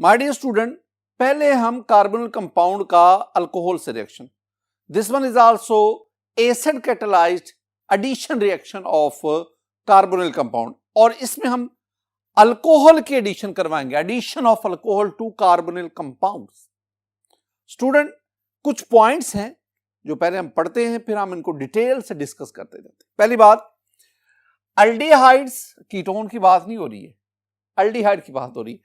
My dear student, पहले हम carbonyl compound का अल्कोहल से reaction, this one is also acid catalysed addition reaction of carbonyl compound, और इसमें हम अल्कोहल की एडिशन करवाएंगे, addition of alcohol to carbonyl compounds. Student, कुछ पॉइंट्स हैं जो पहले हम पढ़ते हैं, फिर हम इनको डिटेल से डिस्कस करते जाते हैं। पहली बात, अल्डिहाइड्स, कीटोन की बात नहीं हो रही है, अल्डिहाइड की बात हो रही है।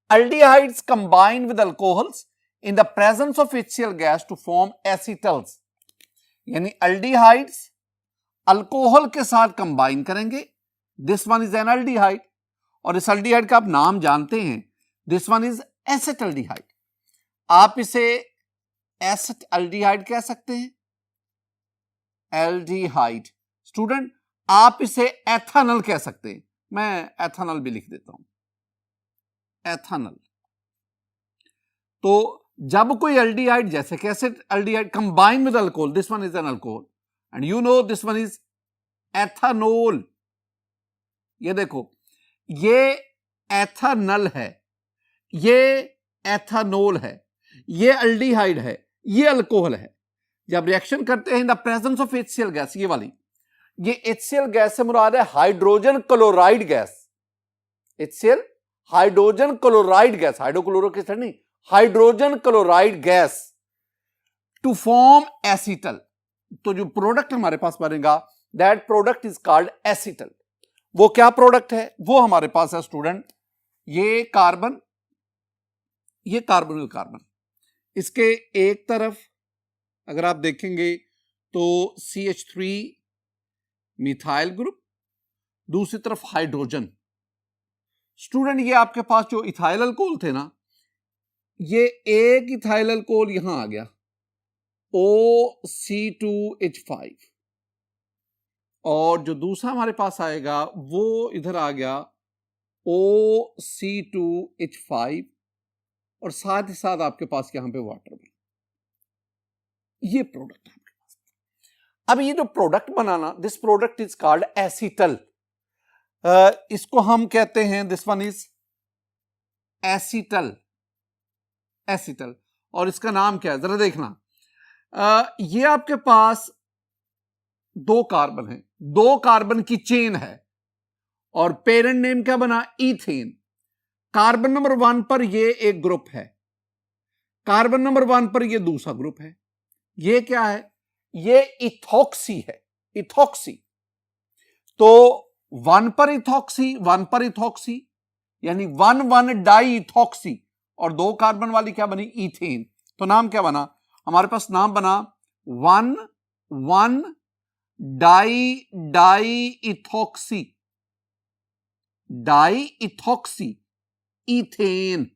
Aldehydes combine with alcohols in the presence of HCl gas to form acetals, यानी aldehydes अल्कोहल के साथ कंबाइन करेंगे, this one is N aldehyde, और इस अल्डिहाइड का आप नाम जानते हैं, दिस वन इज एसिटल्डिहाइड। आप इसे एसिट अल्डिहाइड कह सकते हैं, एल्डिहाइड। स्टूडेंट, आप इसे एथेनॉल कह सकते हैं, मैं एथेनॉल भी लिख देता हूं, एथेनॉल। तो जब कोई एल्डिहाइड जैसे कि acid aldehyde combine with alcohol, this one is an alcohol and you know this one is ethanol. ये देखो, ये एथेनॉल है, ये एथेनॉल है, ये एल्डिहाइड है, ये अल्कोहल है। जब रिएक्शन करते हैं in the presence of HCl gas, ये वाली, ये HCl गैस से मुराद है hydrogen chloride gas. HCl hydrogen chloride gas, hydrochloric acid नहीं, hydrogen chloride gas to form acetal. तो जो प्रोडक्ट हमारे पास बनेगा, that product is called acetal. वो क्या प्रोडक्ट है? वो हमारे पास है स्टूडेंट, ये कार्बन, ये कार्बोनिल कार्बन, इसके एक तरफ अगर आप देखेंगे तो CH3 मिथाइल ग्रुप, दूसरी तरफ हाइड्रोजन। स्टूडेंट, ये आपके पास जो इथाइल अल्कोहल थे ना, ये एक इथाइल अल्कोहल यहां आ गया OC2H5, और जो दूसरा हमारे पास आएगा वो इधर आ गया OC2H5, और साथ ही साथ आपके पास यहां पे वाटर भी। ये प्रोडक्ट है आपके पास। अब ये जो प्रोडक्ट बनाना, this product is called acetal. इसको हम कहते हैं, this one is acetal, acetal. और इसका नाम क्या है जरा देखना, ये आपके पास दो कार्बन है, दो कार्बन की चेन है, और पेरेंट नेम क्या बना? ईथेन। कार्बन नंबर 1 पर ये एक ग्रुप है, कार्बन नंबर 1 पर ये दूसरा ग्रुप है। ये क्या है? ये इथॉक्सी है, इथॉक्सी। तो 1 पर इथॉक्सी, 1 पर इथॉक्सी, यानी 1,1 डाई इथॉक्सी, और दो कार्बन वाली क्या बनी? ईथेन। तो नाम क्या बना हमारे पास? नाम बना 1,1 diethoxy, diethoxy ethane,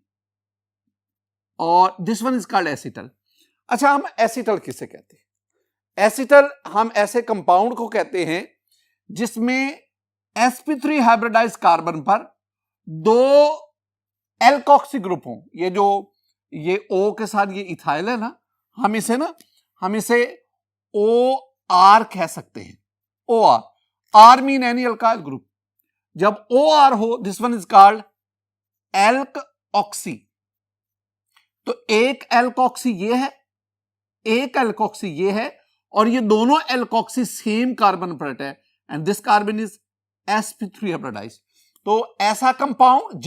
और this one is called acetal. अच्छा, हम एसिटल किसे कहते हैं? एसिटल हम ऐसे कंपाउंड को कहते हैं जिसमें sp3 हाइब्रिडाइज कार्बन पर दो एल्कोक्सी ग्रुप हो। ये जो ये O के साथ ये इथाइल है ना, हम इसे OR कह सकते हैं, OR। R mean any alkyl group. जब OR हो, this one is called elk oxy. तो एक एल्कोक्सी ये है, एक एल्कोक्सी ये है, और ये दोनों एल्कोक्सी सेम कार्बन पर है, and this carbon is sp3 hybridise. तो ऐसा कंपाउंड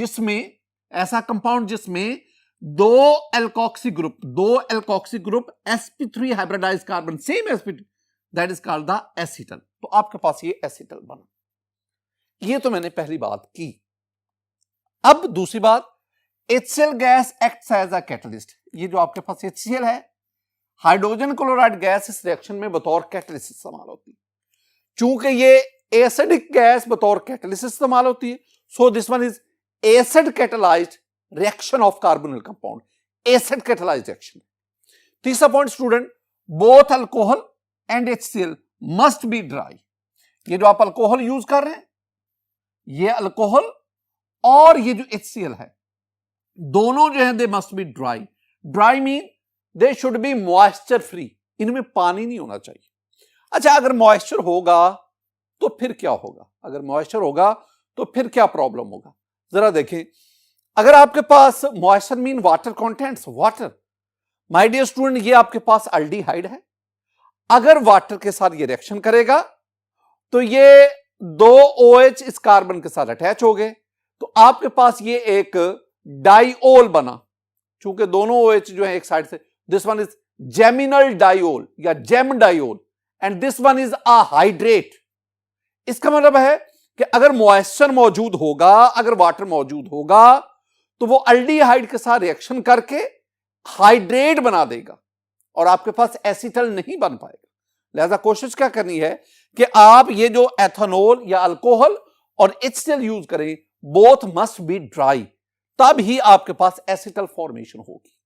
जिसमें दो alkoxy group sp3 hybridise carbon, same sp3, that is called the acetal. तो आपके पास ये एसिटल बना। ये तो मैंने पहली बात की। अब दूसरी बात, HCl gas acts as a catalyst. ये जो आपके पास HCl है, हाइड्रोजन क्लोराइड गैस, इस रिएक्शन में बतौर कैटलिस्ट इस्तेमाल होती है। चूंकि ये एसिडिक गैस बतौर कैटलिस्ट इस्तेमाल होती है, so this one is acid catalysed reaction of carbonyl compound, acid catalysed reaction. तीसरा point student, both alcohol and HCl must be dry. ये जो आप अल्कोहल यूज कर रहे हैं, ये अल्कोहल और ये जो HCl है, दोनों जो है they must be dry. Dry mean they should be moisture free, इनमें पानी नहीं होना चाहिए। अच्छा, अगर मॉइस्चर होगा तो फिर क्या होगा? अगर मॉइस्चर होगा तो फिर क्या प्रॉब्लम होगा? जरा देखें, अगर आपके पास moisture mean water contents, water, my dear student, ये आपके पास अल्डिहाइड है। अगर वाटर के साथ ये रिएक्शन करेगा तो ये दो OH इस कार्बन के साथ अटैच हो गए, तो आपके पास ये एक डाइओल बना। चूंकि दोनों OH जो है एक साइड से, this one is geminal diol या gem diol and this one is a hydrate. इसका मतलब है कि अगर मॉइस्चर मौजूद होगा, अगर वाटर मौजूद होगा, तो वो अल्डिहाइड के साथ रिएक्शन करके हाइड्रेट बना देगा और आपके पास एसिटल नहीं बन पाएगा। लिहाजा कोशिश क्या करनी है कि आप ये जो एथेनॉल या अल्कोहल और HCl यूज करें, बोथ मस्ट बी ड्राई, तब ही आपके पास एसिटल फॉर्मेशन होगी।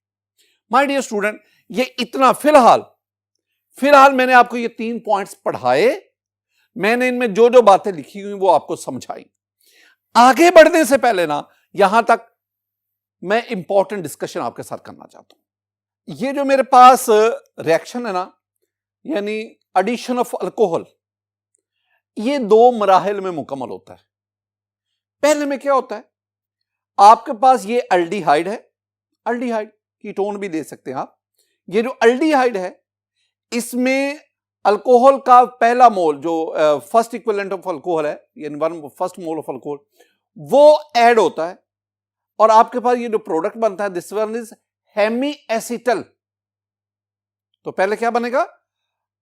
माय डियर स्टूडेंट, ये इतना फिलहाल मैंने आपको ये 3 पॉइंट्स पढ़ाए, मैंने इनमें जो जो बातें लिखी हुई वो आपको समझाई। आगे बढ़ने से पहले ना, यहां तक मैं इंपॉर्टेंट डिस्कशन आपके साथ करना चाहता हूं। ये जो मेरे पास रिएक्शन है ना, यानी एडिशन ऑफ अल्कोहल, ये 2 मराहिल में मुकम्मल होता है। पहले में क्या होता है, आपके पास ये अल्डिहाइड है, अल्डिहाइड कीटोन भी दे सकते हैं आप। ये जो अल्डिहाइड है, इसमें अल्कोहल का पहला मोल, जो फर्स्ट इक्विवेलेंट ऑफ अल्कोहल है, यानी फर्स्ट मोल ऑफ अल्कोहल, वो ऐड होता है और आपके पास ये जो प्रोडक्ट बनता है, this one is hemiacetal. तो पहले क्या बनेगा,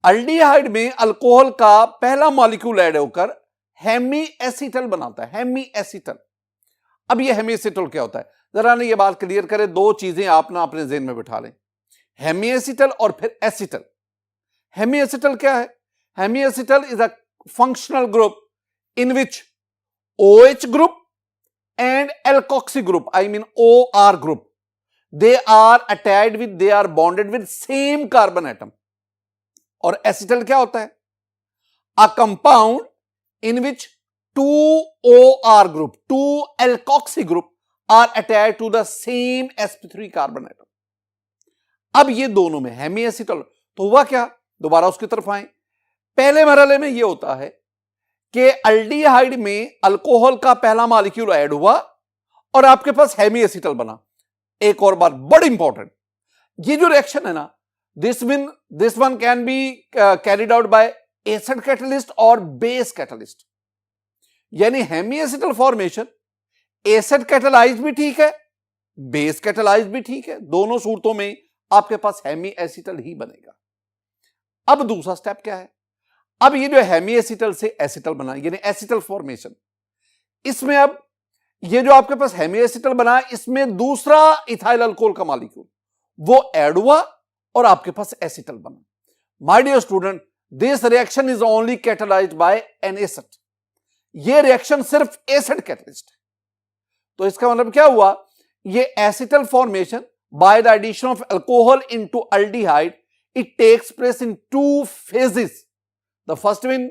अल्डिहाइड में अल्कोहल का पहला मॉलिक्यूल ऐड होकर हेमी एसिटल बनाता है, हेमी एसिटल। अब ये हेमी एसिटल क्या होता है, जरा ने ये बात क्लियर करें, 2 चीजें आप ना अपने ज़हन में बिठा लें, हेमी एसिटल और फिर एसिटल। हेमी एसिटल क्या है, hemiacetal is a functional group in which OH group and alkoxy group, I mean OR group, they are attached with, they are bonded with same carbon atom. और acetal क्या होता है, a compound in which 2 OR group, 2 alkoxy group are attached to the same sp3 carbon atom. अब ये दोनों में Hemy acetal, तो हुआ क्या, दोबारा उसकी तरफ आए। पहले मरहले में ये होता है कि अल्डिहाइड में अल्कोहल का पहला मॉलिक्यूल ऐड हुआ और आपके पास हेमी एसिटल बना। एक और बात बड़ी इंपॉर्टेंट, ये जो रिएक्शन है ना, this one can be carried out by acid catalyst और बेस कैटलिस्ट। यानी hemiacetal formation acid catalyse भी ठीक है, बेस कैटलाइज भी ठीक है, दोनों सूरतों में आपके पास हेमी एसिटल ही बनेगा। अब दूसरा स्टेप क्या है, अब ये जो हेमी एसिटल से एसिटल बना, यानी एसिटल फॉर्मेशन, इसमें अब ये जो आपके पास हेमी एसिटल बना, इसमें दूसरा इथाइल अल्कोहल का मॉलिक्यूल वो ऐड हुआ और आपके पास एसिटल बना। My dear student, this reaction is only catalysed by an acid. ये रिएक्शन सिर्फ एसिड कैटलिस्ट है। तो इसका मतलब क्या हुआ, ये acetal formation by the addition of alcohol into aldehyde, it takes place in 2 phases. The first one,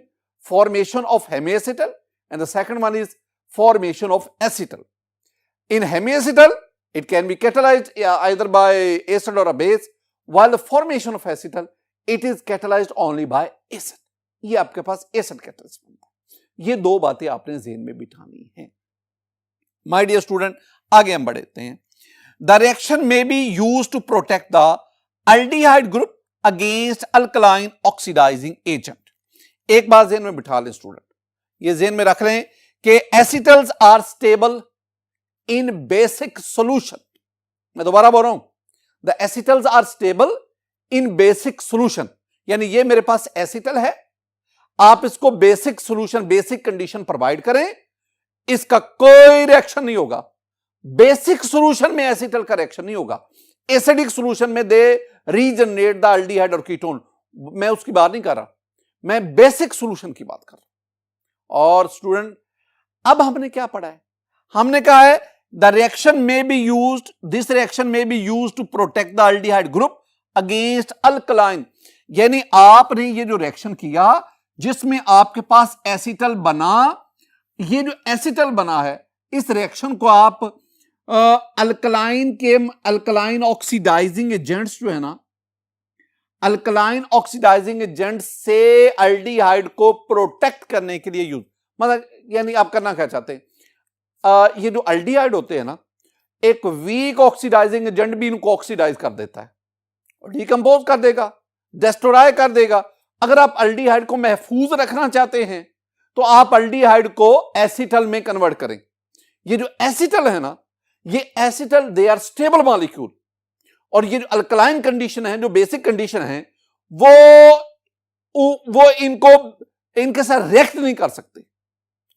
formation of hemiacetal, and the second one is formation of acetal. In hemiacetal, it can be catalyzed either by acid or a base, while the formation of acetal, it is catalyzed only by acid. ये आपके पास acid catalyst बनता है। ये 2 बातें आपने ज़हन में बिठानी है। My dear student, आगे हम बढ़ते हैं। The reaction may be used to protect the aldehyde group against alkaline oxidizing agent. एक बात ज़हन में बिठा लें स्टूडेंट, ये ज़हन में रख लें कि acetals are stable in basic solution. मैं दोबारा बोल रहा हूं, the acetals are stable in basic solution. यानी ये मेरे पास एसिटल है, आप इसको basic solution, basic condition provide करें, इसका कोई रिएक्शन नहीं होगा। बेसिक सॉल्यूशन में एसिटल का रिएक्शन नहीं होगा, एसिडिक सॉल्यूशन में दे रीजनरेट द अल्डिहाइड और कीटोन। मैं उसकी बात नहीं कर रहा, मैं बेसिक सॉल्यूशन की बात कर रहा हूं। और स्टूडेंट, अब हमने क्या पढ़ा है, हमने कहा है द रिएक्शन में बी यूज्ड, दिस रिएक्शन में be used to protect the aldehyde group against alkaline. यानी आपने ये जो रिएक्शन किया जिसमें आपके पास एसिटल बना, ये जो एसिटल बना है, इस रिएक्शन को आप अल्कलाइन ऑक्सीडाइजिंग एजेंट्स जो है ना, अल्कलाइन ऑक्सीडाइजिंग एजेंट से अल्डिहाइड को प्रोटेक्ट करने के लिए यूज, मतलब यानी आप करना क्या चाहते हैं, ये जो अल्डिहाइड होते हैं ना, एक वीक ऑक्सीडाइजिंग एजेंट भी इनको ऑक्सीडाइज कर देता है और डिकंपोज कर देगा, डिस्ट्रॉय कर देगा। अगर आप अल्डिहाइड को महफूज रखना चाहते हैं तो आप अल्डिहाइड को एसिटल में कन्वर्ट करें। ये जो एसिटल है ना, ये acetal they are stable molecule, और ये जो अल्कलाइन कंडीशन है, जो बेसिक कंडीशन है, वो इनके साथ रिएक्ट नहीं कर सकते।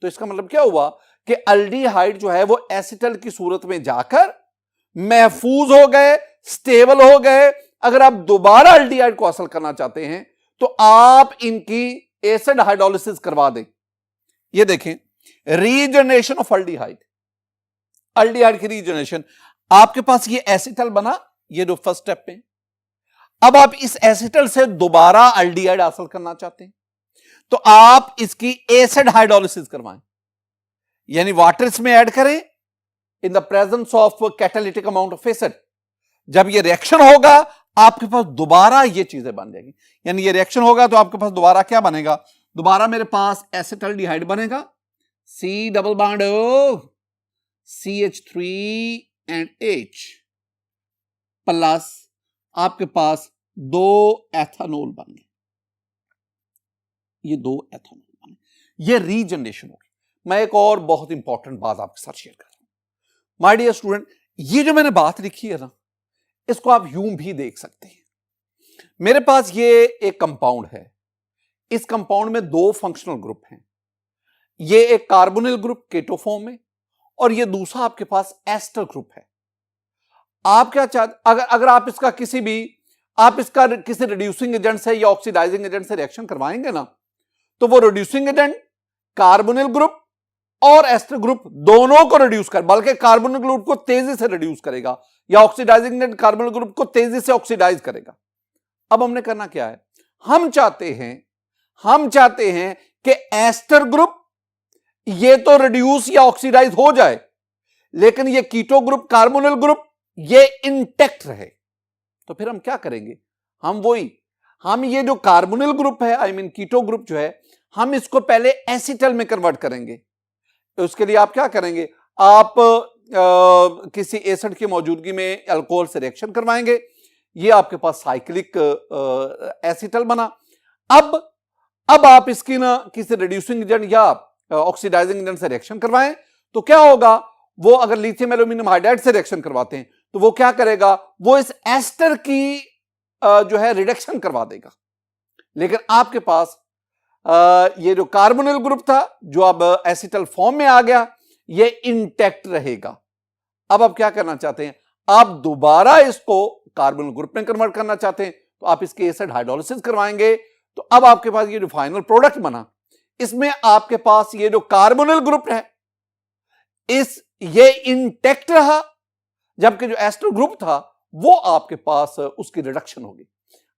तो इसका मतलब क्या हुआ कि अल्डिहाइड जो है वो एसिटल की सूरत में जाकर महफूज हो गए, स्टेबल हो गए। अगर आप दोबारा अल्डिहाइड को हासिल करना चाहते हैं तो आप इनकी एसिड हाइड्रोलिसिस करवा दें। ये देखें, रीजनरेशन ऑफ अल्डिहाइड, अल्डिहाइड की रीजनरेशन। आपके पास ये एसिटल बना, ये जो फर्स्ट स्टेप पे। अब आप इस एसिटल से दोबारा अल्डिहाइड हासिल करना चाहते हैं तो आप इसकी एसिड हाइड्रोलिसिस करवाएं, यानी वाटर इसमें ऐड करें इन the presence of catalytic amount of acid. जब ये रिएक्शन होगा आपके पास दोबारा ये चीजें बन जाएगी, यानी ये रिएक्शन होगा तो आपके पास दोबारा क्या बनेगा, दोबारा मेरे पास एसिटल्डिहाइड बनेगा, C double bond O CH3 and H plus आपके पास 2 एथेनॉल बन गए, ये 2 एथेनॉल बने, ये रीजनरेशन होगी। मैं एक और बहुत इंपॉर्टेंट बात आपके साथ शेयर कर रहा हूं माय डियर स्टूडेंट। ये जो मैंने बात लिखी है ना, इसको आप यूं भी देख सकते हैं। मेरे पास ये एक कंपाउंड है, इस कंपाउंड में 2 फंक्शनल ग्रुप हैं। ये एक कार्बोनिल ग्रुप केटो फॉर्म में, और ये दूसरा आपके पास एस्टर ग्रुप है। आप क्या चाहते, अगर आप इसका किसी रिड्यूसिंग एजेंट से या ऑक्सीडाइजिंग एजेंट से रिएक्शन करवाएंगे ना, तो वो रिड्यूसिंग एजेंट कार्बोनिल ग्रुप और एस्टर ग्रुप दोनों को रिड्यूस कर, बल्कि कार्बोनिल ग्रुप को तेजी से रिड्यूस करेगा या ऑक्सीडाइजिंग एजेंट कार्बोनिल ग्रुप को तेजी से ऑक्सीडाइज करेगा। अब हमने करना क्या है, हम चाहते हैं कि एस्टर ग्रुप ये तो रिड्यूस या ऑक्सीडाइज हो जाए, लेकिन ये कीटो ग्रुप, कार्बोनिल ग्रुप ये इंटैक्ट रहे। तो फिर हम क्या करेंगे, हम ये जो कार्बोनिल ग्रुप है, आई मीन कीटो ग्रुप जो है, हम इसको पहले एसिटल में कन्वर्ट करेंगे। तो उसके लिए आप क्या करेंगे, आप किसी एसिड की मौजूदगी में अल्कोहल से रिएक्शन करवाएंगे, ये आपके पास साइक्लिक एसिटल बना। अब आप इसकी ना किसी रिड्यूसिंग एजेंट या ऑक्सीडाइजिंग एजेंट से रिएक्शन करवाएं तो क्या होगा, वो अगर लिथियम एल्यूमिनियम हाइड्राइड से रिएक्शन करवाते हैं तो वो क्या करेगा, वो इस एस्टर की जो है रिडक्शन करवा देगा। लेकिन आपके पास ये जो कार्बोनिल ग्रुप था जो अब एसिटल फॉर्म में आ गया, ये इंटैक्ट रहेगा। अब आप क्या करना चाहते हैं, आप दोबारा इसको कार्बोनिल ग्रुप में कन्वर्ट करना चाहते हैं तो आप इसके एसिड हाइड्रोलिसिस करवाएंगे। तो अब आपके पास ये जो फाइनल प्रोडक्ट बना, इसमें आपके पास ये जो कार्बोनिल ग्रुप है ये इंटैक्ट रहा, जबकि जो एस्टर ग्रुप था वो आपके पास उसकी रिडक्शन होगी।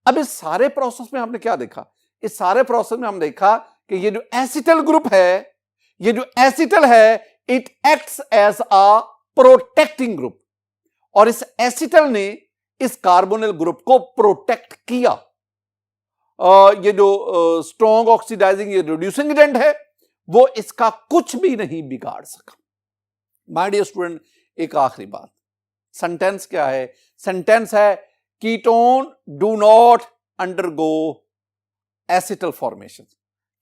अब इस सारे प्रोसेस में हमने क्या देखा, इस सारे प्रोसेस में हम देखा कि ये जो एसिटल ग्रुप है, ये जो एसिटल है, it acts as a protecting group, और इस एसिटल ने इस कार्बोनिल ग्रुप को प्रोटेक्ट किया। ये जो स्ट्रॉन्ग ऑक्सीडाइजिंग ये रिड्यूसिंग एजेंट है वो इसका कुछ भी नहीं बिगाड़ सका। माय डियर स्टूडेंट, एक आखिरी बात, सेंटेंस क्या है, सेंटेंस है ketone do not undergo acetal formation.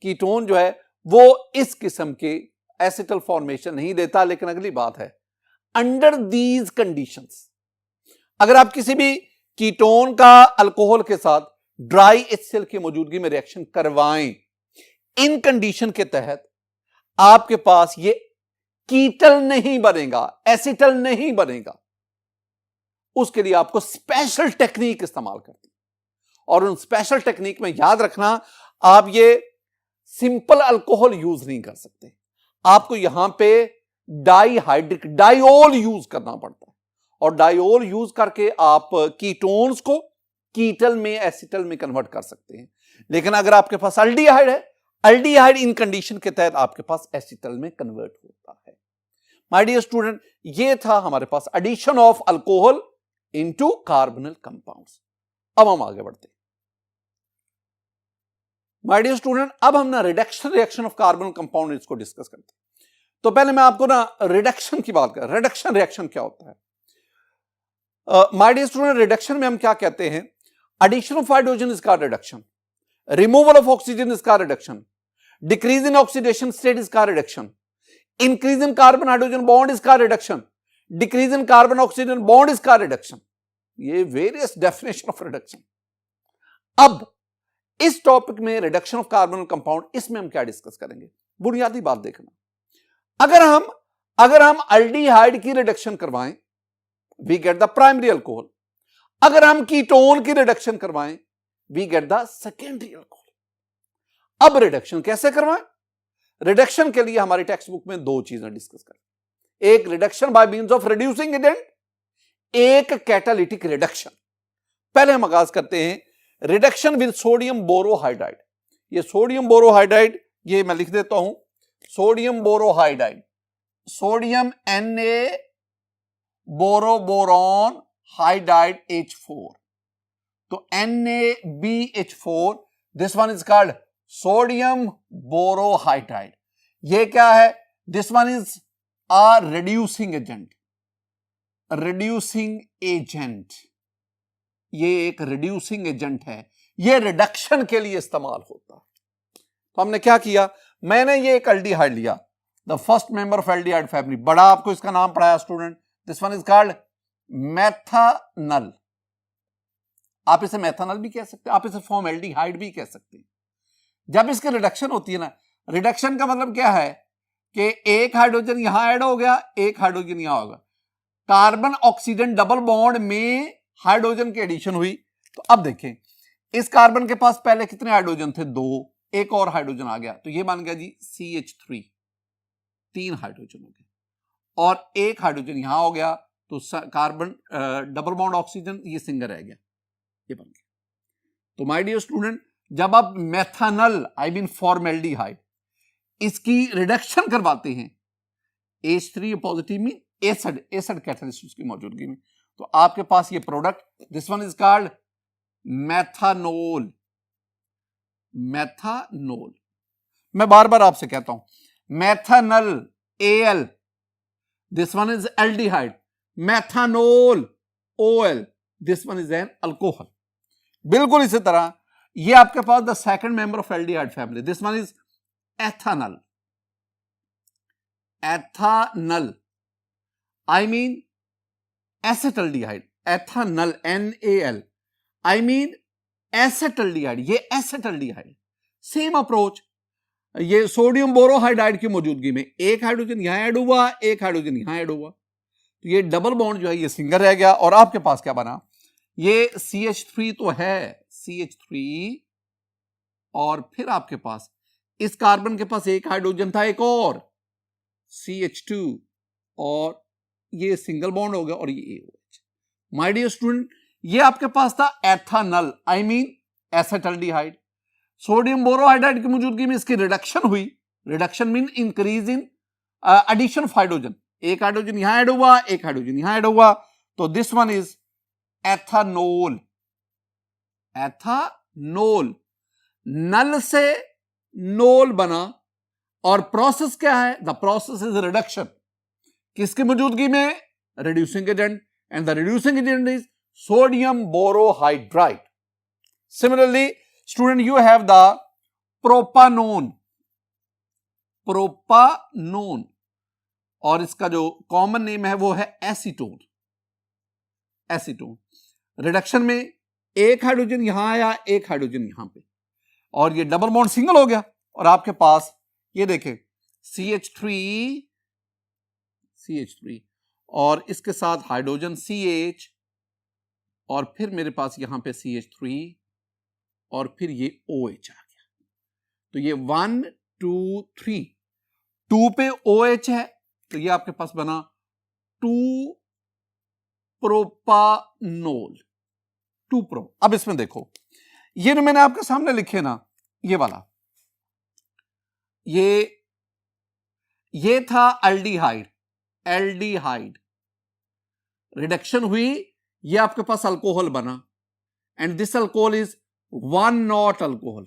Ketone जो है वो इस किस्म के एसिटल फॉर्मेशन नहीं देता। लेकिन अगली बात है, अंडर दीज कंडीशंस, अगर आप किसी भी कीटोन का अल्कोहल के साथ ड्राई एचसीएल की मौजूदगी में रिएक्शन करवाएं, इन कंडीशन के तहत आपके पास ये कीटल नहीं बनेगा, एसिटल नहीं बनेगा। उसके लिए आपको स्पेशल टेक्निक इस्तेमाल करनी, और उन स्पेशल टेक्निक में याद रखना, आप ये सिंपल अल्कोहल यूज नहीं कर सकते, आपको यहां पे डाइहाइड्रिक डायोल यूज करना पड़ता है, और डायोल यूज करके आप कीटोन्स को कीटल में, एसिटल में कन्वर्ट कर सकते हैं। लेकिन अगर आपके पास अल्डिहाइड है, अल्डिहाइड इन कंडीशन के तहत आपके पास एसिटल में कन्वर्ट होता है। माय डियर स्टूडेंट, ये था हमारे पास addition of alcohol into carbonyl compounds. अब हम आगे बढ़ते हैं माय डियर स्टूडेंट, अब हम ना reduction reaction of carbonyl compound इसको डिस्कस करते हैं। तो पहले मैं आपको ना रिडक्शन की बात कर, रिडक्शन रिएक्शन क्या होता है। माय डियर स्टूडेंट, रिडक्शन में हम क्या कहते हैं? Addition of hydrogen is called reduction, removal of oxygen is called reduction, decrease in oxidation state is called reduction, increase in carbon hydrogen bond is called reduction, decrease in carbon oxygen bond is called reduction. ये various definition of reduction. अब इस topic में reduction of carbon compound, इसमें हम क्या discuss करेंगे? बुनियादी बात देखना, अगर हम अल्डिहाइड की रिडक्शन करवाएं, we get the primary alcohol. अगर हम कीटोन की रिडक्शन करवाएं, we get the secondary alcohol. अब रिडक्शन कैसे करवाएं? रिडक्शन के लिए हमारी टेक्स्ट बुक में दो चीजें डिस्कस करें, एक reduction by means of reducing agent, एक कैटालिटिक रिडक्शन। पहले हम आगाज करते हैं रिडक्शन विद सोडियम बोरोहाइड्राइड। ये सोडियम बोरोहाइड्राइड, ये मैं लिख देता हूं, sodium borohydride, sodium Na boron hydride H4, तो NaBH4, this one is called sodium borohydride. ये क्या है? This one is a reducing agent, reducing agent, ये एक रिड्यूसिंग एजेंट है, ये रिडक्शन के लिए इस्तेमाल होता है। तो हमने क्या किया, मैंने ये एक एल्डिहाइड लिया, the first member of aldehyde family, बड़ा आपको इसका नाम पढ़ाया student, this one is called methanal. आप इसे मेथानल भी कह सकते हैं, आप इसे फॉर्मल्डिहाइड भी कह सकते हैं। जब इसकी रिडक्शन होती है ना, रिडक्शन का मतलब क्या है कि एक हाइड्रोजन यहां ऐड हो गया, एक हाइड्रोजन यहां होगा, कार्बन ऑक्सीजन डबल बॉन्ड में हाइड्रोजन की एडिशन हुई। तो अब देखें, इस कार्बन के पास पहले कितने हाइड्रोजन थे? 2, एक और हाइड्रोजन आ गया, तो ये बन गया जी CH3, 3 हाइड्रोजन हो गए, और एक हाइड्रोजन यहां हो गया, तो कार्बन डबल बॉन्ड ऑक्सीजन, ये सिंगल रह गया, ये बन गया। तो माय डियर स्टूडेंट, जब आप मेथानल आई मीन फॉर्मल्डिहाइड इसकी रिडक्शन करवाते हैं H3 पॉजिटिव में एसिड कैटालिस्ट की मौजूदगी में, तो आपके पास ये product, this one is called methanol. Methanol, मैं बार बार आपसे कहता हूं, methanal Al, this one is aldehyde, methanol OL, this one is an alcohol. बिल्कुल इसी तरह ये आपके पास the second member of aldehyde family, this one is ethanal. Ethanal I mean acetaldehyde, ethanal NaL, I mean acetaldehyde, ये acetaldehyde. Same approach, ये sodium borohydride की मौजूदगी में एक हाइड्रोजन यहां ऐड हुआ, एक हाइड्रोजन यहां ऐड हुआ, तो ये डबल बॉन्ड जो है ये सिंगल रह गया, और आपके पास क्या बना? ये CH3 तो है, CH3, और फिर आपके पास इस कार्बन के पास एक हाइड्रोजन था, एक और CH2, और ये सिंगल बॉन्ड हो गया, और ये OH। माय डियर स्टूडेंट, ये आपके पास था ethanal I mean acetaldehyde. Sodium borohydride की मौजूदगी में इसकी रिडक्शन हुई, reduction mean increase in addition of hydrogen, एक हाइड्रोजन यहां ऐड हुआ, एक हाइड्रोजन यहां ऐड हुआ, तो this one is ethanol. Ethanol, nal से नोल बना, और प्रोसेस क्या है? द प्रोसेस इज रिडक्शन, किसकी मौजूदगी में? Reducing agent, and the reducing agent is sodium borohydride. Similarly student, you have the propanone, propanone, और इसका जो कॉमन नेम है वो है एसीटोन। एसीटोन, रिडक्शन में एक हाइड्रोजन यहां आया, एक हाइड्रोजन यहां पे, और ये डबल बॉन्ड सिंगल हो गया, और आपके पास ये देखें CH3, और इसके साथ हाइड्रोजन CH, और फिर मेरे पास यहां पे CH3, और फिर ये OH आ गया, तो ये 1 2 3, 2 पे OH है, तो ये आपके पास बना 2 प्रोपानोल, 2 प्रो। अब इसमें देखो, ये जो मैंने आपके सामने लिखे ना, ये वाला, ये था एल्डिहाइड, एल्डिहाइड रिडक्शन हुई, ये आपके पास अल्कोहल बना, and this alcohol is 1 not alcohol.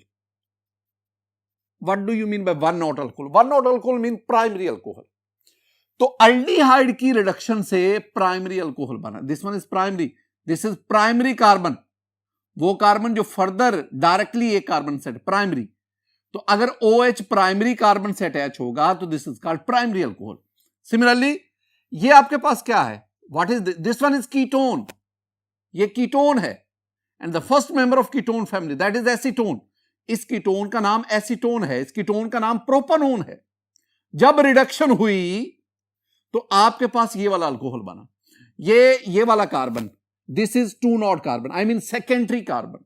What do you mean by 1 not alcohol? 1 not alcohol mean primary alcohol. तो अल्डिहाइड की रिडक्शन से प्राइमरी अल्कोहल बना। This one is primary, this is primary carbon, वो carbon जो further directly एक carbon से primary. तो अगर OH प्राइमरी कार्बन से अटैच होगा तो this is called primary alcohol. Similarly ये आपके पास क्या है, what is this one is ketone, ये कीटोन है and the first member of ketone family that is acetone. इस कीटोन का नाम एसीटोन है, इस कीटोन का नाम प्रोपेनोन है। जब रिडक्शन हुई तो आपके पास ये वाला अल्कोहल बना, ये वाला carbon, this is 2 not carbon, I mean secondary carbon.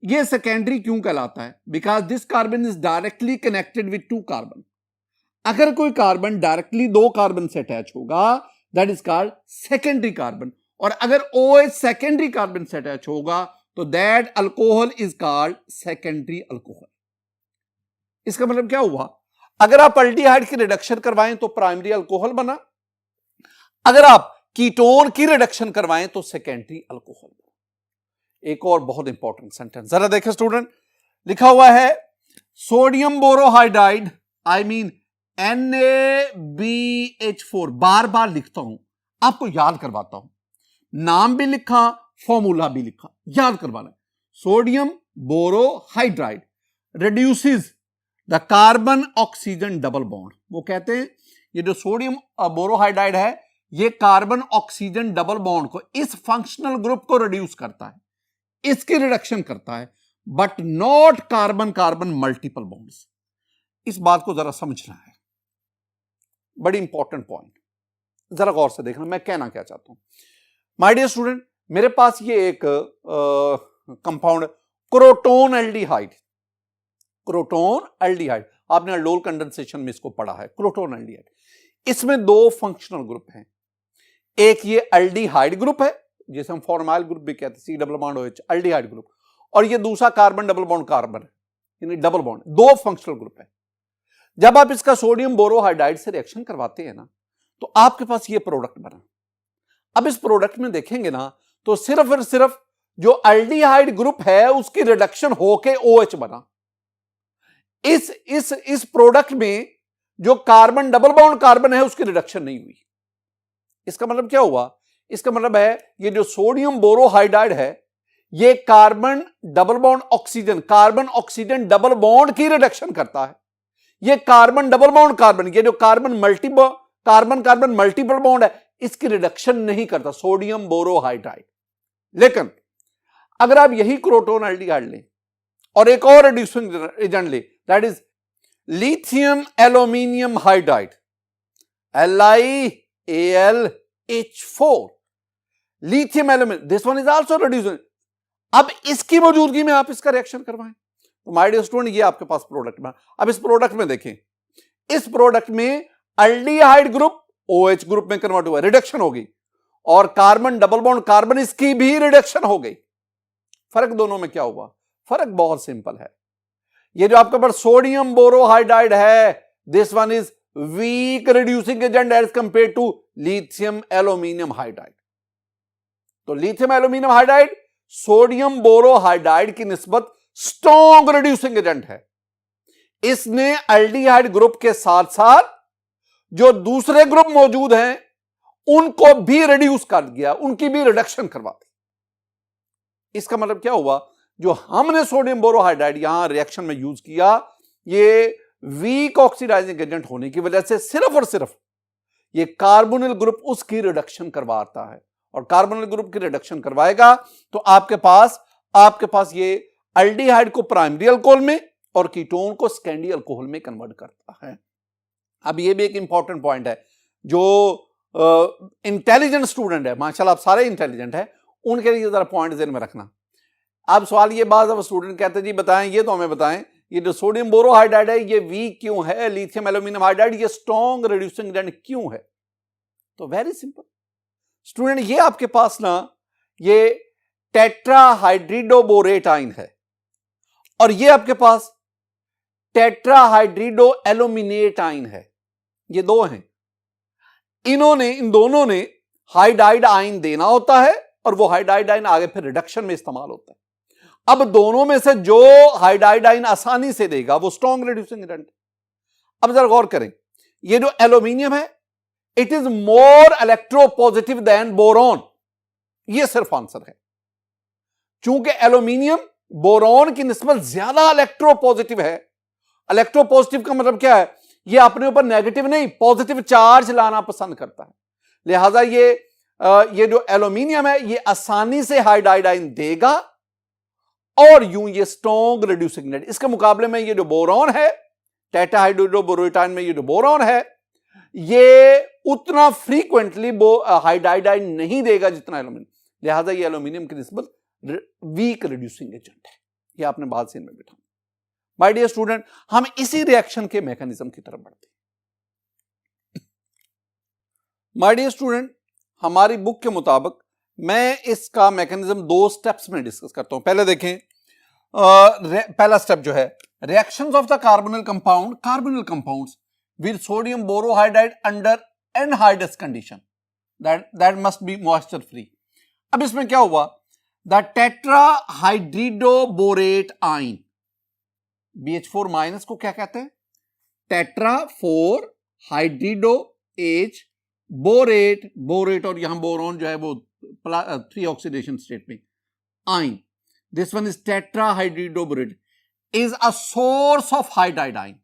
ये सेकेंडरी क्यों कहलाता है, because this carbon is directly connected with 2 carbon. अगर कोई कार्बन डायरेक्टली 2 कार्बन से अटैच होगा that is called secondary carbon, और अगर OH सेकेंडरी कार्बन से अटैच होगा तो that alcohol is called secondary alcohol. इसका मतलब क्या हुआ, अगर आप अल्डिहाइड की रिडक्शन करवाएं तो प्राइमरी अल्कोहल बना, अगर आप कीटोन की रिडक्शन करवाएं तो सेकेंडरी अल्कोहल बना। एक और बहुत इंपॉर्टेंट सेंटेंस जरा देखें स्टूडेंट, लिखा हुआ है sodium borohydride, I mean NaBH4, बार बार लिखता हूं, आपको याद करवाता हूं, नाम भी लिखा, फॉर्मूला भी लिखा, याद करवाना है। Sodium borohydride reduces the carbon oxygen double bond. वो कहते हैं ये जो सोडियम बोरोहाइड्राइड है ये कार्बन ऑक्सीजन डबल बॉन्ड को, इस फंक्शनल ग्रुप को रिड्यूस करता है, इसकी रिडक्शन करता है, but not carbon carbon multiple bonds. इस बात को जरा समझना है, बड़ी इंपॉर्टेंट पॉइंट, जरा गौर से देखना मैं कहना क्या चाहता हूं। माय डियर स्टूडेंट, मेरे पास ये एक compound crotonaldehyde, crotonaldehyde, आपने अल्डोल कंडेंसेशन में इसको पढ़ा है, क्रोटोन एल्डिहाइड। इसमें 2 फंक्शनल ग्रुप हैं, एक ये एल्डिहाइड ग्रुप है जिसे हम फॉर्माइल ग्रुप भी कहते हैं, C double bond OH aldehyde group, और ये दूसरा कार्बन डबल बॉन्ड कार्बन है, यानी डबल बॉन्ड, 2 फंक्शनल ग्रुप है। जब आप इसका सोडियम बोरोहाइड्राइड से रिएक्शन करवाते हैं ना तो आपके पास ये प्रोडक्ट बना। अब इस प्रोडक्ट में देखेंगे ना तो सिर्फ और सिर्फ जो एल्डिहाइड ग्रुप है उसकी रिडक्शन होके OH बना। इस प्रोडक्ट में जो कार्बन डबल बॉन्ड कार्बन है उसकी रिडक्शन नहीं हुई। इसका मतलब क्या हुआ, इसका मतलब है ये जो सोडियम बोरोहाइड्राइड है ये carbon double bond oxygen, carbon oxygen double bond की रिडक्शन करता है। ये कार्बन डबल बॉन्ड कार्बन, ये जो कार्बन कार्बन मल्टीपल बॉन्ड है इसकी रिडक्शन नहीं करता सोडियम बोरोहाइड्राइड। लेकिन अगर आप यही क्रोटोन एल्डिहाइड लें और एक और रिड्यूसिंग एजेंट ले, that is lithium aluminium hydride, LiAlH4, lithium aluminium, this one is also reducing. अब इसकी मौजूदगी में आप इसका रिएक्शन करवाएं तो माय डियर स्टूडेंट ये आपके पास प्रोडक्ट बना। अब इस प्रोडक्ट में देखें, इस प्रोडक्ट में एल्डिहाइड ग्रुप OH ग्रुप में कन्वर्ट हुआ, रिडक्शन हो गई, और कार्बन डबल बॉन्ड कार्बन इसकी भी रिडक्शन हो गई। फर्क दोनों में क्या हुआ, फर्क बहुत सिंपल है। ये जो आपके पास सोडियम बोरोहाइड्राइड है this one is weak reducing agent as compared to lithium aluminium hydride. तो lithium aluminium hydride sodium borohydride की निस्बत स्ट्रॉन्ग रिड्यूसिंग एजेंट है। इसने एल्डिहाइड ग्रुप के साथ साथ जो दूसरे ग्रुप मौजूद हैं उनको भी रिड्यूस कर दिया, उनकी भी रिडक्शन करवा दी। इसका मतलब क्या हुआ, जो हमने सोडियम बोरोहाइड्राइड यहां रिएक्शन में यूज किया ये वीक ऑक्सीडाइजिंग एजेंट होने की वजह से सिर्फ और सिर्फ ये कार्बोनिल ग्रुप उसकी रिडक्शन करवाता है, और कार्बोनिल ग्रुप की रिडक्शन करवाएगा तो आपके पास ये एल्डिहाइड को प्राइमरी अल्कोहल में और कीटोन को सेकेंडरी अल्कोहल में कन्वर्ट करता है। अब ये भी एक इंपॉर्टेंट पॉइंट है, जो इंटेलिजेंट स्टूडेंट है, माशाल्लाह आप सारे इंटेलिजेंट है, उनके लिए जरा पॉइंट ध्यान में रखना। अब सवाल ये बात, अब स्टूडेंट कहते हैं जी बताएं, ये तो हमें बताएं ये जो सोडियम बोरोहाइड्राइड है ये वीक क्यों है, लिथियम एल्यूमिनियम हाइड्राइड ये स्ट्रॉन्ग रिड्यूसिंग एजेंट क्यों है। तो वेरी सिंपल स्टूडेंट, ये आपके पास ना ये टेट्राहाइड्रिडोबोरेट आयन है और ये आपके पास टेट्राहाइड्रिडो एल्यूमिनेट आयन है, ये 2 हैं। इन दोनों ने हाइड्राइड आयन देना होता है और वो हाइड्राइड आयन आगे फिर रिडक्शन में इस्तेमाल होता है। अब दोनों में से जो हाइड्राइड आयन आसानी से देगा वो स्ट्रॉन्ग रिड्यूसिंग एजेंट। अब जरा गौर करें, ये जो एल्यूमिनियम है it is more electropositive than boron. ये सिर्फ आंसर है। चूंकि एल्यूमिनियम बोरॉन की निस्बत ज्यादा इलेक्ट्रोपॉजिटिव है। इलेक्ट्रोपॉजिटिव का मतलब क्या है? ये अपने ऊपर नेगेटिव नहीं पॉजिटिव चार्ज लाना पसंद करता है। लिहाजा ये जो एल्यूमिनियम है ये आसानी से हाइड्राइडाइन देगा और यूं ये स्ट्रॉन्ग रिड्यूसिंग एजेंट। इसके मुकाबले में ये जो बोरॉन है, टेट्राहाइड्रोबोरेटाइन में ये जो बोरॉन है, ये उतना फ्रीक्वेंटली हाइड्राइडाइन नहीं देगा जितना एल्यूमिनियम। लिहाजा ये एल्यूमिनियम की निस्बत वीक रिड्यूसिंग एजेंट है। ये आपने बात से इनमें बिठा। माय डियर स्टूडेंट, हम इसी रिएक्शन के मैकेनिज्म की तरफ बढ़ते हैं। माय डियर स्टूडेंट, हमारी बुक के मुताबिक मैं इसका मैकेनिज्म 2 स्टेप्स में डिस्कस करता हूं। पहले देखें, पहला स्टेप जो है reactions of the carbonyl compounds with sodium borohydride under anhydrous condition that must be moisture free. अब इसमें क्या हुआ? द टेट्राहाइड्रिडोबोरेट आयन BH4 माइनस को क्या कहते हैं? टेट्रा 4 हाइड्रिडो H बोरेट और यहां बोरॉन जो है वो 3 ऑक्सीडेशन स्टेट में ion. This one is tetrahydridoborate is a source of hydride ion.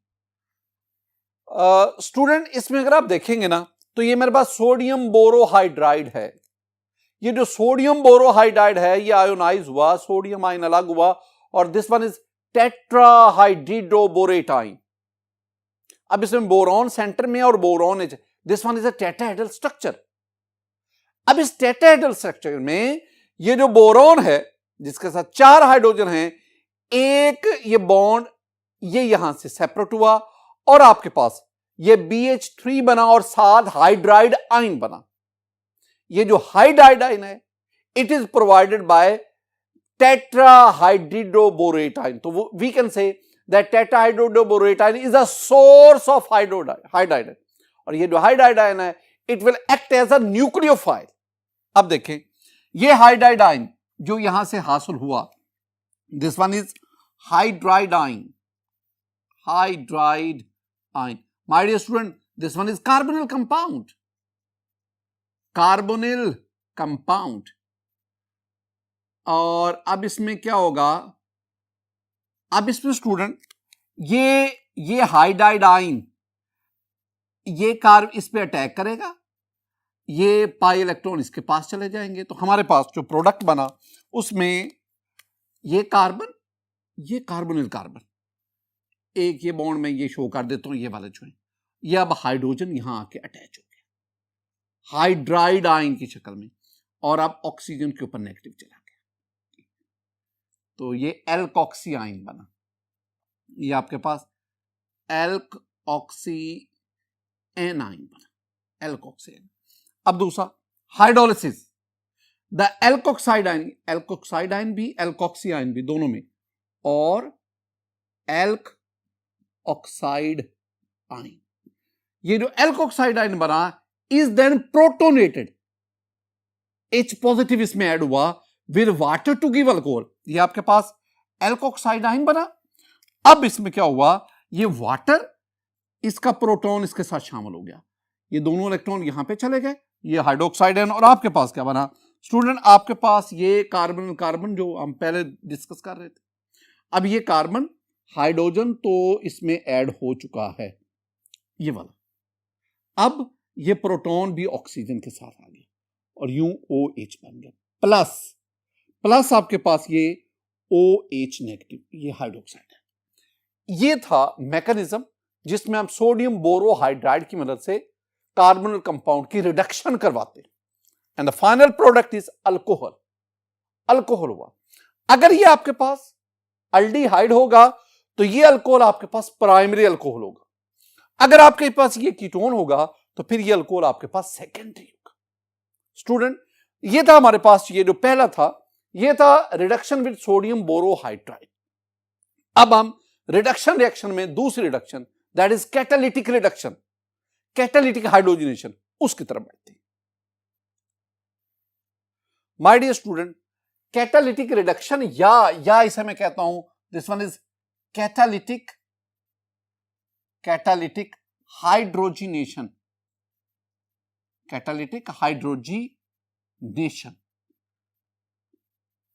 Student, इसमें अगर आप देखेंगे ना तो ये मेरे पास सोडियम बोरोहाइड्राइड है। ये जो सोडियम बोरोहाइड्राइड है ये आयोनाइज हुआ, सोडियम आयन अलग हुआ और दिस वन इज टेट्राहाइड्रिडोबोरेट आयन। अब इसमें बोरॉन सेंटर में और बोरॉन है। This one is a tetrahedral structure. अब इस टेट्राहेड्रल स्ट्रक्चर में ये जो बोरॉन है जिसके साथ 4 हाइड्रोजन हैं, एक ये बॉन्ड ये यहां से सेपरेट हुआ और आपके पास ये BH3 बना और साथ हाइड्राइड आयन बना। ये जो हाइड्राइड आयन है it is provided by tetrahydroborate ion. So we can say that tetrahydroborate ion is a source of hydride ion. और ये जो हाइड्राइड आयन है it will act as a nucleophile. अब देखें ये हाइड्राइड आयन जो यहां से हासिल हुआ, this one is hydride ion. My dear student, this one is carbonyl compound. और अब इसमें क्या होगा? अब इसमें स्टूडेंट ये हाइड्राइड आयन ये कार्ब इस पे अटैक करेगा, ये पाई इलेक्ट्रॉन इसके पास चले जाएंगे, तो हमारे पास जो प्रोडक्ट बना उसमें ये कार्बोनिल कार्बन, एक ये बॉन्ड में ये शो कर देता हूं, ये वाले जो है ये अब हाइड्रोजन यहां आके अटैच हो गया हाइड्राइड आयन की शक्ल में और अब ऑक्सीजन के ऊपर नेगेटिव चला गया, तो ये एल्कोक्सी आयन बना। ये आपके पास एल्कोक्सी एन आयन बना, एल्कोक्सी एन। अब दूसरा हाइड्रोलिसिस, द एल्कोक्साइड आयन भी एल्कोक्सी आयन भी दोनों में और एल्क ऑक्साइड आयन, ये जो एल्कोक्साइड आयन बना is then protonated, H positive इसमें ऐड हुआ with water to give alcohol. ये आपके पास एल्कोक्साइड आयन बना। अब इसमें क्या हुआ? ये वाटर इसका प्रोटॉन इसके साथ शामिल हो गया, ये दोनों इलेक्ट्रॉन यहां पे चले गए, ये हाइड्रोक्साइड आयन और आपके पास क्या बना स्टूडेंट? आपके पास ये कार्बन जो हम पहले डिस्कस कर रहे थे। अब ये कार्बन हाइड्रोजन तो इसमें ऐड हो चुका है ये वाला, अब ये प्रोटॉन भी ऑक्सीजन के साथ आ गया और यूं OH बन गया, प्लस आपके पास ये OH नेगेटिव, ये हाइड्रोक्साइड है। ये था मैकेनिज्म जिसमें हम सोडियम बोरोहाइड्राइड की मदद से कार्बोनिल कंपाउंड की रिडक्शन करवाते हैं and the final product is alcohol हुआ। अगर ये आपके पास अल्डिहाइड होगा तो ये अल्कोहल आपके पास प्राइमरी अल्कोहल होगा, अगर आपके पास ये कीटोन होगा तो फिर ये अल्कोहल आपके पास सेकेंडरी होगा। स्टूडेंट, ये था हमारे पास, ये जो पहला था ये था रिडक्शन विद सोडियम बोरोहाइड्राइड। अब हम रिडक्शन रिएक्शन में दूसरी reduction that is catalytic reduction, catalytic hydrogenation, उसकी तरफ बढ़ते हैं। My dear student, catalytic reduction या इसे मैं कहता हूं this one is catalytic hydrogenation. Catalytic hydrogenation.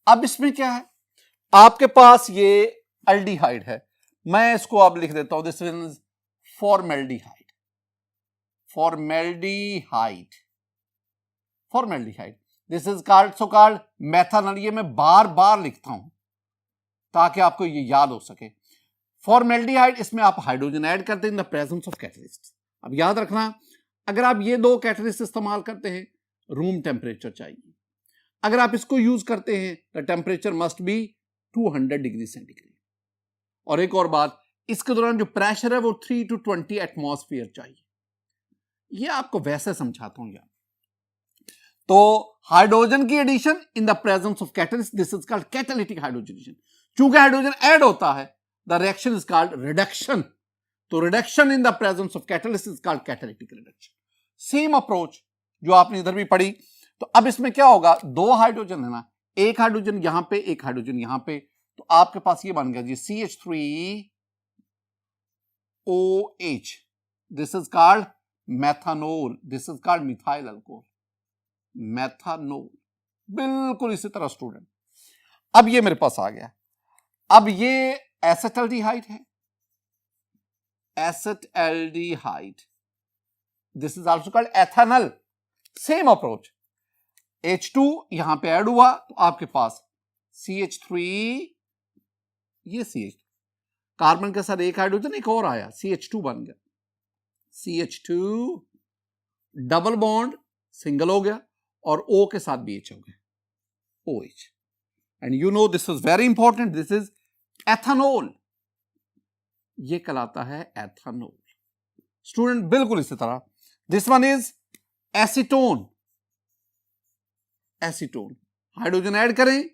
अब इसमें क्या है, आपके पास ये एल्डिहाइड है, मैं इसको अब लिख देता हूं, this is formaldehyde. Formaldehyde, formaldehyde, this is called so called methanol. ये मैं बार बार लिखता हूं ताकि आपको ये याद हो सके। फॉर्मेल्डिहाइड, इसमें आप हाइड्रोजन ऐड करते हैं in the presence of catalyst. अब याद रखना, अगर आप ये दो कैटलिस्ट इस्तेमाल करते हैं, रूम टेम्परेचर चाहिए। अगर आप इसको यूज करते हैं, the temperature must be 200 degree centigrade. और एक और बात, इसके दौरान जो प्रेशर है वो 3 to 20 एटमॉस्फेयर चाहिए। ये आपको वैसे समझाता हूं यार। तो हाइड्रोजन की addition in the presence of catalyst, this is called catalytic hydrogenation. चूंकि हाइड्रोजन ऐड होता है, the reaction is called reduction. तो reduction in the presence of catalyst is called catalytic reduction. Same approach जो आपने इधर भी पढ़ी। तो अब इसमें क्या होगा, दो हाइड्रोजन है ना, एक हाइड्रोजन यहां पे, एक हाइड्रोजन यहां पे, तो आपके पास ये बन गया जी CH3OH। This is called methanol, this is called methyl alcohol, methanol. बिल्कुल इसी तरह स्टूडेंट, अब ये मेरे पास आ गया। अब ये एसिटाल्डिहाइड है, acetaldehyde, this is also called ethanol. Same approach, H2 यहां पे ऐड हुआ तो आपके पास CH3, ये CH, कार्बन के साथ एक हाइड्रोजन एक और आया, CH2 बन गया, CH2 डबल बॉन्ड सिंगल हो गया और O के साथ भी H हो गया, OH। And you know this is very important, this is ethanol, ये कहलाता है एथेनॉल। स्टूडेंट बिल्कुल इसी तरह, this one is acetone. Acetone, hydrogen add करें,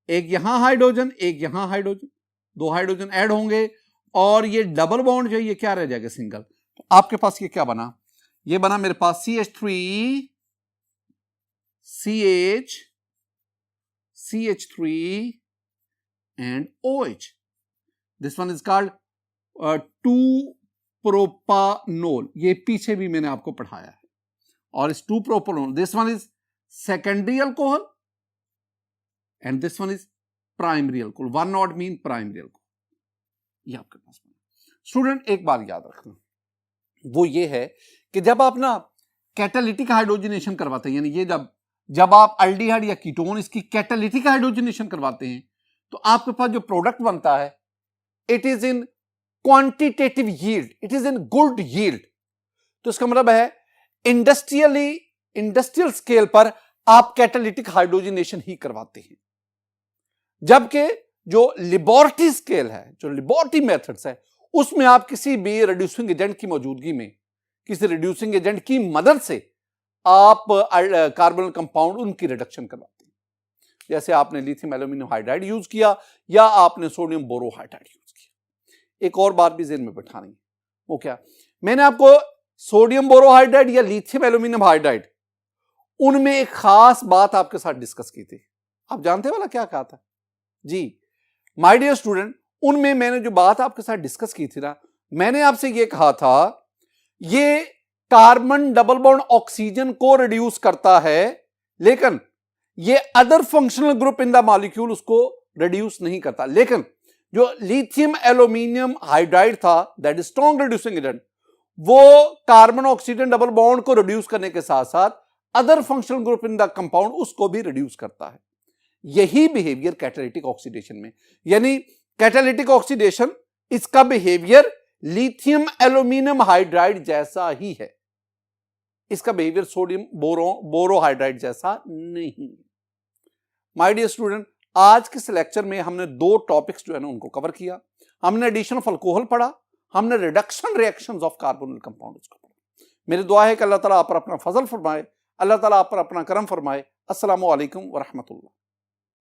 एक यहां हाइड्रोजन एक यहां हाइड्रोजन, दो हाइड्रोजन ऐड होंगे और ये डबल बॉन्ड जो है ये क्या रह जाएगा, सिंगल। तो आपके पास ये क्या बना, ये बना मेरे पास CH3 and OH। This one is called two propanol. ये पीछे भी मैंने आपको पढ़ाया है। और इस two propanol, this one is secondary alcohol and this one is primary alcohol. One not mean primary alcohol, ये आपके पास। स्टूडेंट एक बात याद रखना, वो ये है कि जब आप ना कैटालिटिक हाइड्रोजनेशन करवाते हैं, यानी ये जब आप एल्डिहाइड या कीटोन इसकी कैटालिटिक हाइड्रोजनेशन करवाते हैं, तो आपके पास जो प्रोडक्ट बनता है, it is in quantitative yield, it is in good yield. तो इसका मतलब है इंडस्ट्रियल स्केल पर आप कैटालिटिक हाइड्रोजनेशन ही करवाते हैं, जबकि जो लेबोरेटरी स्केल है, जो लेबोरेटरी मेथड्स है, उसमें आप किसी भी रिड्यूसिंग एजेंट की मौजूदगी में, किसी रिड्यूसिंग एजेंट की मदद से आप कार्बोनिल कंपाउंड उनकी रिडक्शन करवाते हैं। जैसे आपने लिथियम एल्यूमिनियम हाइड्राइड यूज किया या आपने सोडियम बोरोहाइड्राइड यूज किया। एक और बात भी ज़हन में बैठानी है, वो क्या, मैंने आपको सोडियम बोरोहाइड्राइड या लिथियम एल्यूमिनियम हाइड्राइड, उनमें एक खास बात आपके साथ डिस्कस की थी। आप जानते वाला क्या कहा था जी, माय डियर स्टूडेंट, उनमें मैंने जो बात आपके साथ डिस्कस की थी ना, मैंने आपसे ये कहा था, ये कार्बन डबल बॉन्ड ऑक्सीजन को रिड्यूस करता है, लेकिन ये other functional group in the molecule उसको रिड्यूस नहीं करता। लेकिन जो लिथियम एल्यूमिनियम हाइड्राइड था, that is strong reducing agent, वो कार्बन ऑक्सीजन डबल बॉन्ड को रिड्यूस करने के साथ साथ other functional group in the compound उसको भी रिड्यूस करता है। यही बिहेवियर कैटालिटिक ऑक्सीडेशन में, यानी कैटालिटिक ऑक्सीडेशन, इसका बिहेवियर लिथियम एल्यूमिनियम हाइड्राइड जैसा ही है, इसका बिहेवियर सोडियम बोरोहाइड्राइड जैसा नहीं। माय डियर स्टूडेंट, आज के लेक्चर में हमने दो टॉपिक्स जो है ना उनको कवर किया। हमने एडिशन ऑफ अल्कोहल पढ़ा, हमने reduction reactions of carbonyl compounds को पढ़ा। मेरी दुआ है कि अल्लाह ताला आप पर अपना फजल फरमाए, अल्लाह ताला आप पर अपना करम फरमाए। अस्सलामु अलैकुम व रहमतुल्लाह।